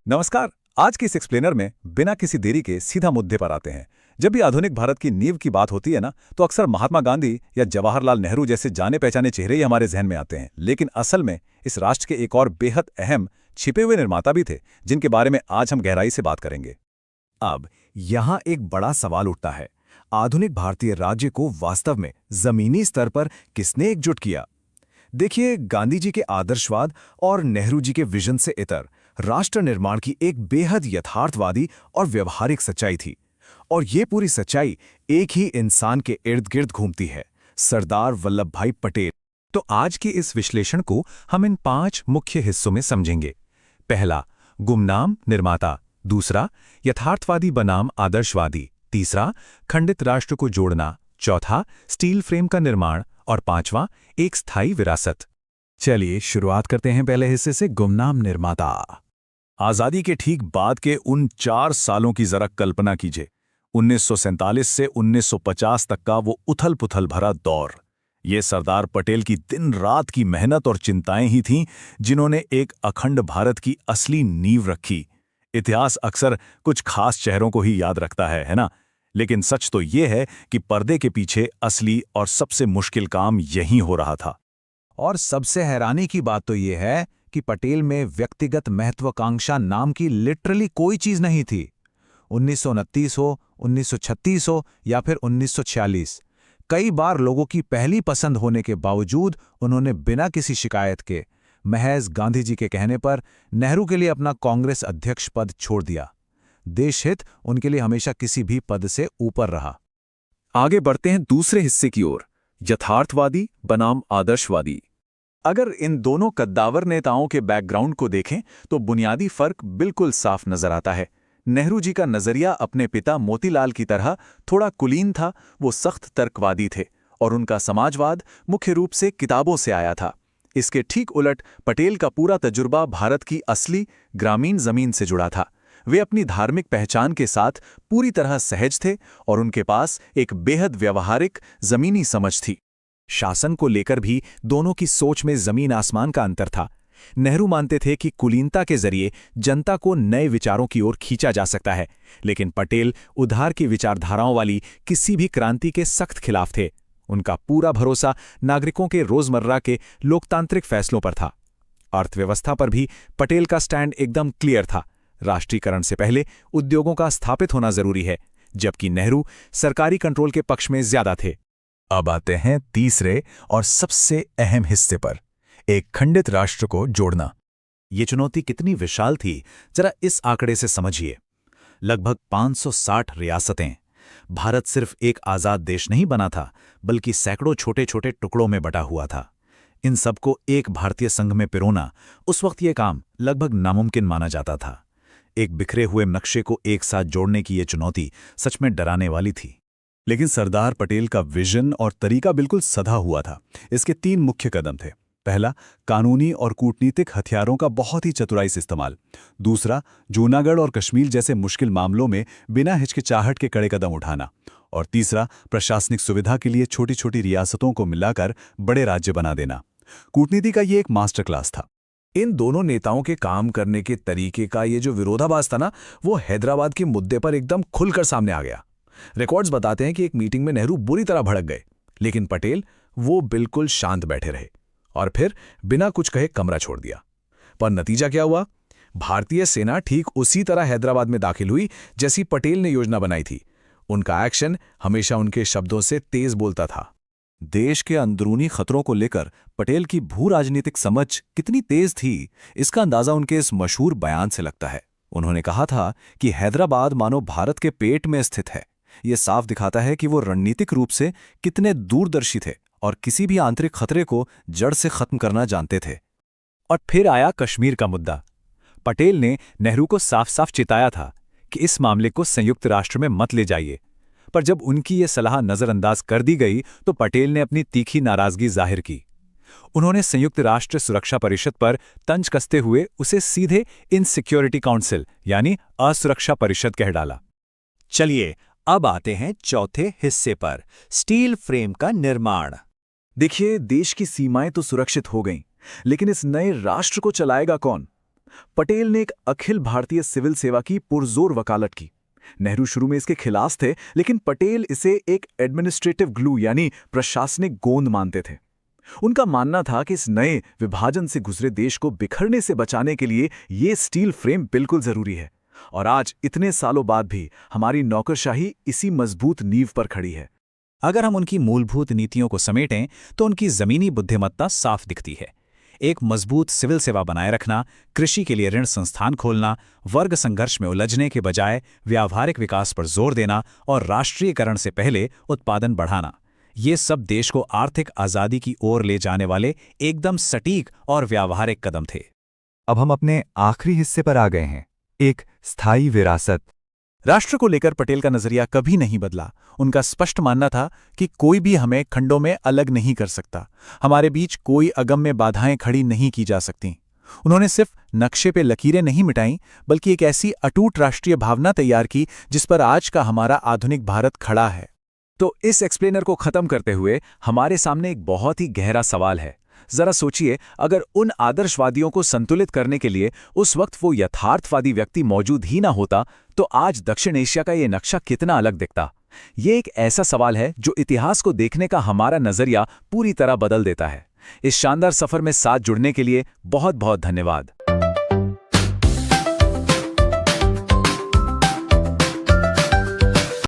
नमस्कार। आज के इस एक्सप्लेनर में बिना किसी देरी के सीधा मुद्दे पर आते हैं। जब भी आधुनिक भारत की नींव की बात होती है ना, तो अक्सर महात्मा गांधी या जवाहरलाल नेहरू जैसे जाने पहचाने चेहरे ही हमारे जहन में आते हैं। लेकिन असल में इस राष्ट्र के एक और बेहद अहम छिपे हुए निर्माता भी थे, जिनके बारे में आज हम गहराई से बात करेंगे। अब यहाँ एक बड़ा सवाल उठता है, आधुनिक भारतीय राज्य को वास्तव में जमीनी स्तर पर किसने एकजुट किया? देखिए, गांधी जी के आदर्शवाद और नेहरू जी के विजन से इतर राष्ट्र निर्माण की एक बेहद यथार्थवादी और व्यवहारिक सच्चाई थी। और ये पूरी सच्चाई एक ही इंसान के इर्द गिर्द घूमती है, सरदार वल्लभ भाई पटेल। तो आज के इस विश्लेषण को हम इन 5 मुख्य हिस्सों में समझेंगे। पहला, गुमनाम निर्माता। दूसरा, यथार्थवादी बनाम आदर्शवादी। तीसरा, खंडित राष्ट्र को जोड़ना। चौथा, स्टील फ्रेम का निर्माण। और पांचवां, एक स्थायी विरासत। चलिए शुरुआत करते हैं पहले हिस्से से, गुमनाम निर्माता। आजादी के ठीक बाद के उन 4 सालों की जरा कल्पना कीजिए। 1947 से 1950 तक का वो उथल पुथल भरा दौर। ये सरदार पटेल की दिन रात की मेहनत और चिंताएं ही थीं जिन्होंने एक अखंड भारत की असली नींव रखी। इतिहास अक्सर कुछ खास चेहरों को ही याद रखता है ना? लेकिन सच तो ये है कि पर्दे के पीछे असली और सबसे मुश्किल काम यहीं हो रहा था। और सबसे हैरानी की बात तो ये है कि पटेल में व्यक्तिगत महत्वाकांक्षा नाम की लिटरली कोई चीज नहीं थी। 1929 हो, 1936 हो या फिर 1946, कई बार लोगों की पहली पसंद होने के बावजूद उन्होंने बिना किसी शिकायत के, महज गांधी जी के कहने पर, नेहरू के लिए अपना कांग्रेस अध्यक्ष पद छोड़ दिया। देशहित उनके लिए हमेशा किसी भी पद से ऊपर रहा। आगे बढ़ते हैं दूसरे हिस्से की ओर, यथार्थवादी बनाम आदर्शवादी। अगर इन दोनों कद्दावर नेताओं के बैकग्राउंड को देखें तो बुनियादी फर्क बिल्कुल साफ नजर आता है। नेहरू जी का नजरिया अपने पिता मोतीलाल की तरह थोड़ा कुलीन था, वो सख्त तर्कवादी थे और उनका समाजवाद मुख्य रूप से किताबों से आया था। इसके ठीक उलट पटेल का पूरा तजुर्बा भारत की असली ग्रामीण जमीन से जुड़ा था। वे अपनी धार्मिक पहचान के साथ पूरी तरह सहज थे और उनके पास एक बेहद व्यवहारिक जमीनी समझ थी। शासन को लेकर भी दोनों की सोच में जमीन आसमान का अंतर था। नेहरू मानते थे कि कुलीनता के जरिए जनता को नए विचारों की ओर खींचा जा सकता है, लेकिन पटेल उधार की विचारधाराओं वाली किसी भी क्रांति के सख्त खिलाफ थे। उनका पूरा भरोसा नागरिकों के रोजमर्रा के लोकतांत्रिक फैसलों पर था। अर्थव्यवस्था पर भी पटेल का स्टैंड एकदम क्लियर था। राष्ट्रीयकरण से पहले उद्योगों का स्थापित होना जरूरी है, जबकि नेहरू सरकारी कंट्रोल के पक्ष में ज्यादा थे। अब आते हैं तीसरे और सबसे अहम हिस्से पर, एक खंडित राष्ट्र को जोड़ना। ये चुनौती कितनी विशाल थी, जरा इस आंकड़े से समझिए। लगभग 560 रियासतें। भारत सिर्फ एक आजाद देश नहीं बना था, बल्कि सैकड़ों छोटे छोटे टुकड़ों में बटा हुआ था। इन सबको एक भारतीय संघ में पिरोना उस वक्त ये काम लगभग नामुमकिन माना जाता था। एक बिखरे हुए नक्शे को एक साथ जोड़ने की ये चुनौती सच में डराने वाली थी। लेकिन सरदार पटेल का विजन और तरीका बिल्कुल सधा हुआ था। इसके 3 मुख्य कदम थे। पहला, कानूनी और कूटनीतिक हथियारों का बहुत ही चतुराई से इस्तेमाल। दूसरा, जूनागढ़ और कश्मीर जैसे मुश्किल मामलों में बिना हिचकिचाहट के कड़े कदम उठाना। और तीसरा, प्रशासनिक सुविधा के लिए छोटी छोटी रियासतों को मिलाकर बड़े राज्य बना देना। कूटनीति का ये एक मास्टर क्लास था। इन दोनों नेताओं के काम करने के तरीके का ये जो विरोधाभास था ना, वो हैदराबाद के मुद्दे पर एकदम खुलकर सामने आ गया। रिकॉर्ड्स बताते हैं कि एक मीटिंग में नेहरू बुरी तरह भड़क गए, लेकिन पटेल वो बिल्कुल शांत बैठे रहे और फिर बिना कुछ कहे कमरा छोड़ दिया। पर नतीजा क्या हुआ? भारतीय सेना ठीक उसी तरह हैदराबाद में दाखिल हुई जैसी पटेल ने योजना बनाई थी। उनका एक्शन हमेशा उनके शब्दों से तेज बोलता था। देश के अंदरूनी खतरों को लेकर पटेल की भू राजनीतिक समझ कितनी तेज थी, इसका अंदाजा उनके इस मशहूर बयान से लगता है। उन्होंने कहा था कि हैदराबाद मानो भारत के पेट में स्थित है। यह साफ दिखाता है कि वो रणनीतिक रूप से कितने दूरदर्शी थे और किसी भी आंतरिक खतरे को जड़ से खत्म करना जानते थे। और फिर आया कश्मीर का मुद्दा। पटेल ने नेहरू को साफ साफ चिताया था कि इस मामले को संयुक्त राष्ट्र में मत ले जाइए, पर जब उनकी ये सलाह नजरअंदाज कर दी गई तो पटेल ने अपनी तीखी नाराजगी जाहिर की। उन्होंने संयुक्त राष्ट्र सुरक्षा परिषद पर तंज कसते हुए उसे सीधे इनसिक्योरिटी काउंसिल यानी असुरक्षा परिषद कह डाला। चलिए अब आते हैं चौथे हिस्से पर, स्टील फ्रेम का निर्माण। देखिए, देश की सीमाएं तो सुरक्षित हो गईं, लेकिन इस नए राष्ट्र को चलाएगा कौन? पटेल ने एक अखिल भारतीय सिविल सेवा की पुरजोर वकालत की। नेहरू शुरू में इसके खिलाफ थे, लेकिन पटेल इसे एक एडमिनिस्ट्रेटिव ग्लू यानी प्रशासनिक गोंद मानते थे। उनका मानना था कि इस नए विभाजन से गुजरे देश को बिखरने से बचाने के लिए ये स्टील फ्रेम बिल्कुल जरूरी है। और आज इतने सालों बाद भी हमारी नौकरशाही इसी मजबूत नींव पर खड़ी है। अगर हम उनकी मूलभूत नीतियों को समेटें तो उनकी जमीनी बुद्धिमत्ता साफ दिखती है। एक मजबूत सिविल सेवा बनाए रखना, कृषि के लिए ऋण संस्थान खोलना, वर्ग संघर्ष में उलझने के बजाय व्यावहारिक विकास पर जोर देना और राष्ट्रीयकरण से पहले उत्पादन बढ़ाना, ये सब देश को आर्थिक आज़ादी की ओर ले जाने वाले एकदम सटीक और व्यावहारिक कदम थे। अब हम अपने आखिरी हिस्से पर आ गए हैं, एक स्थायी विरासत। राष्ट्र को लेकर पटेल का नजरिया कभी नहीं बदला। उनका स्पष्ट मानना था कि कोई भी हमें खंडों में अलग नहीं कर सकता, हमारे बीच कोई अगम्य बाधाएं खड़ी नहीं की जा सकती। उन्होंने सिर्फ नक्शे पे लकीरें नहीं मिटाईं, बल्कि एक ऐसी अटूट राष्ट्रीय भावना तैयार की जिस पर आज का हमारा आधुनिक भारत खड़ा है। तो इस एक्सप्लेनर को खत्म करते हुए हमारे सामने एक बहुत ही गहरा सवाल है। जरा सोचिए, अगर उन आदर्शवादियों को संतुलित करने के लिए उस वक्त वो यथार्थवादी व्यक्ति मौजूद ही ना होता, तो आज दक्षिण एशिया का ये नक्शा कितना अलग दिखता। ये एक ऐसा सवाल है जो इतिहास को देखने का हमारा नजरिया पूरी तरह बदल देता है। इस शानदार सफर में साथ जुड़ने के लिए बहुत बहुत धन्यवाद।